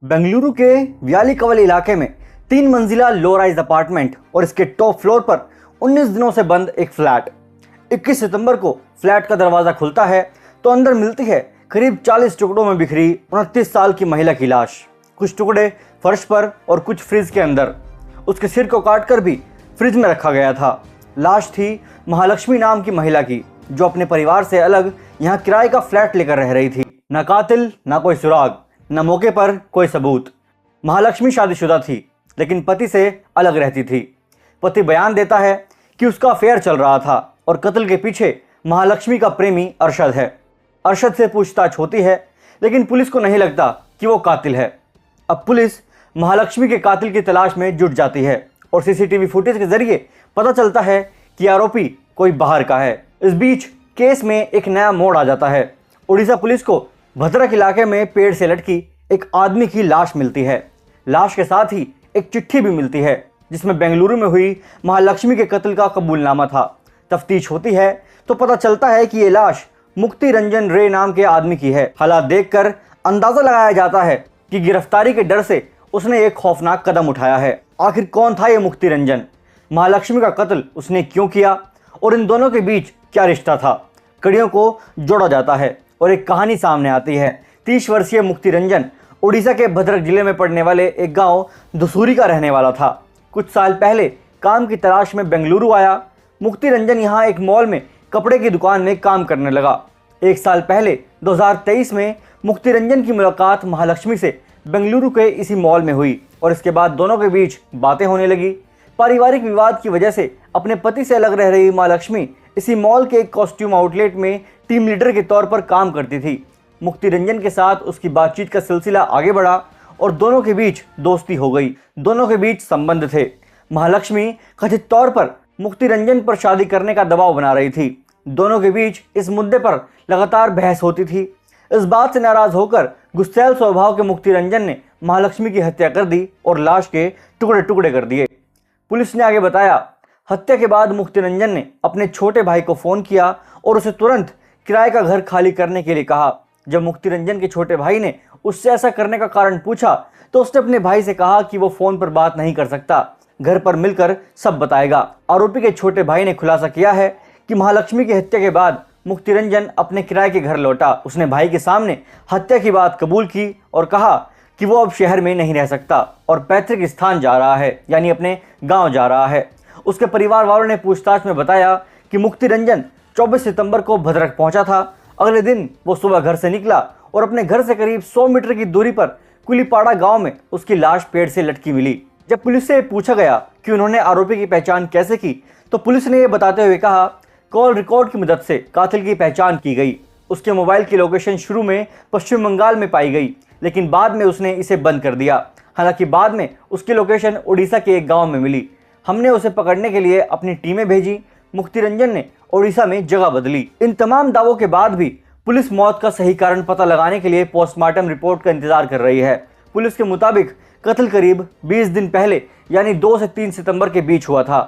बेंगलुरु के व्यालीकवल इलाके में 3 मंजिला लो राइज अपार्टमेंट और इसके टॉप फ्लोर पर 19 दिनों से बंद एक फ्लैट। 21 सितंबर को फ्लैट का दरवाजा खुलता है तो अंदर मिलती है करीब 40 टुकड़ों में बिखरी 29 साल की महिला की लाश। कुछ टुकड़े फर्श पर और कुछ फ्रिज के अंदर। उसके सिर को काटकर भी फ्रिज में रखा गया था। लाश थी महालक्ष्मी नाम की महिला की, जो अपने परिवार से अलग यहाँ किराए का फ्लैट लेकर रह रही थी। न कातिल, न कोई सुराग, न मौके पर कोई सबूत। महालक्ष्मी शादीशुदा थी, लेकिन पति से अलग रहती थी। पति बयान देता है कि उसका अफेयर चल रहा था और कत्ल के पीछे महालक्ष्मी का प्रेमी अरशद है। अरशद से पूछताछ होती है, लेकिन पुलिस को नहीं लगता कि वो कातिल है। अब पुलिस महालक्ष्मी के कातिल की तलाश में जुट जाती है और सीसीटीवी फुटेज के जरिए पता चलता है कि आरोपी कोई बाहर का है। इस बीच केस में एक नया मोड़ आ जाता है। उड़ीसा पुलिस को भद्रक इलाके में पेड़ से लटकी एक आदमी की लाश मिलती है। लाश के साथ ही एक चिट्ठी भी मिलती है, जिसमें बेंगलुरु में हुई महालक्ष्मी के कत्ल का कबूलनामा था। तफ्तीश होती है तो पता चलता है कि ये लाश मुक्ति रंजन रे नाम के आदमी की है। हालात देखकर अंदाजा लगाया जाता है कि गिरफ्तारी के डर से उसने एक खौफनाक कदम उठाया है। आखिर कौन था ये मुक्ति रंजन? महालक्ष्मी का कत्ल उसने क्यों किया और इन दोनों के बीच क्या रिश्ता था? कड़ियों को जोड़ा जाता है और एक कहानी सामने आती है। 30 वर्षीय मुक्ति रंजन उड़ीसा के भद्रक जिले में पड़ने वाले एक गांव धुसूरी का रहने वाला था। कुछ साल पहले काम की तलाश में बेंगलुरु आया। मुक्ति रंजन यहाँ एक मॉल में कपड़े की दुकान में काम करने लगा। 1 साल पहले 2023 में मुक्ति रंजन की मुलाकात महालक्ष्मी से बेंगलुरु के इसी मॉल में हुई और इसके बाद दोनों के बीच बातें होने लगी। पारिवारिक विवाद की वजह से अपने पति से अलग रह रही महालक्ष्मी इसी मॉल के एक कॉस्ट्यूम आउटलेट में टीम लीडर के तौर पर काम करती थी। मुक्ति रंजन के साथ उसकी बातचीत का सिलसिला आगे बढ़ा और दोनों के बीच दोस्ती हो गई। दोनों के बीच संबंध थे। महालक्ष्मी कथित तौर पर मुक्ति रंजन पर शादी करने का दबाव बना रही थी। दोनों के बीच इस मुद्दे पर लगातार बहस होती थी। इस बात से नाराज होकर गुस्सैल स्वभाव के मुक्ति रंजन ने महालक्ष्मी की हत्या कर दी और लाश के टुकड़े टुकड़े कर दिए। पुलिस ने आगे बताया, हत्या के बाद मुक्ति रंजन ने अपने छोटे भाई को फोन किया और उसे तुरंत किराए का घर खाली करने के लिए कहा। जब मुक्ति रंजन के छोटे भाई ने उससे ऐसा करने का कारण पूछा तो उसने अपने भाई से कहा कि वो फोन पर बात नहीं कर सकता, घर पर मिलकर सब बताएगा। आरोपी के छोटे भाई ने खुलासा किया है कि महालक्ष्मी की हत्या के बाद मुक्ति रंजन अपने किराए के घर लौटा। उसने भाई के सामने हत्या की बात कबूल की और कहा कि वो अब शहर में नहीं रह सकता और पैतृक स्थान जा रहा है, यानी अपने गांव जा रहा है। उसके परिवार वालों ने पूछताछ में बताया कि मुक्ति रंजन 24 सितंबर को भद्रक पहुंचा था। अगले दिन वो सुबह घर से निकला और अपने घर से करीब 100 मीटर की दूरी पर कुलीपाड़ा गांव में उसकी लाश पेड़ से लटकी मिली। जब पुलिस से पूछा गया कि उन्होंने आरोपी की पहचान कैसे की, तो पुलिस ने यह बताते हुए कहा, कॉल रिकॉर्ड की मदद से कातिल की पहचान की गई। उसके मोबाइल की लोकेशन शुरू में पश्चिम बंगाल में पाई गई, लेकिन बाद में उसने इसे बंद कर दिया। हालांकि बाद में उसकी लोकेशन उड़ीसा के एक गांव में मिली। हमने उसे पकड़ने के लिए अपनी टीमें भेजी। मुक्ति रंजन ने उड़ीसा में जगह बदली। इन तमाम दावों के बाद भी पुलिस मौत का सही कारण पता लगाने के लिए पोस्टमार्टम रिपोर्ट का इंतजार कर रही है। पुलिस के मुताबिक कत्ल करीब 20 दिन पहले यानी 2 से 3 सितंबर के बीच हुआ था।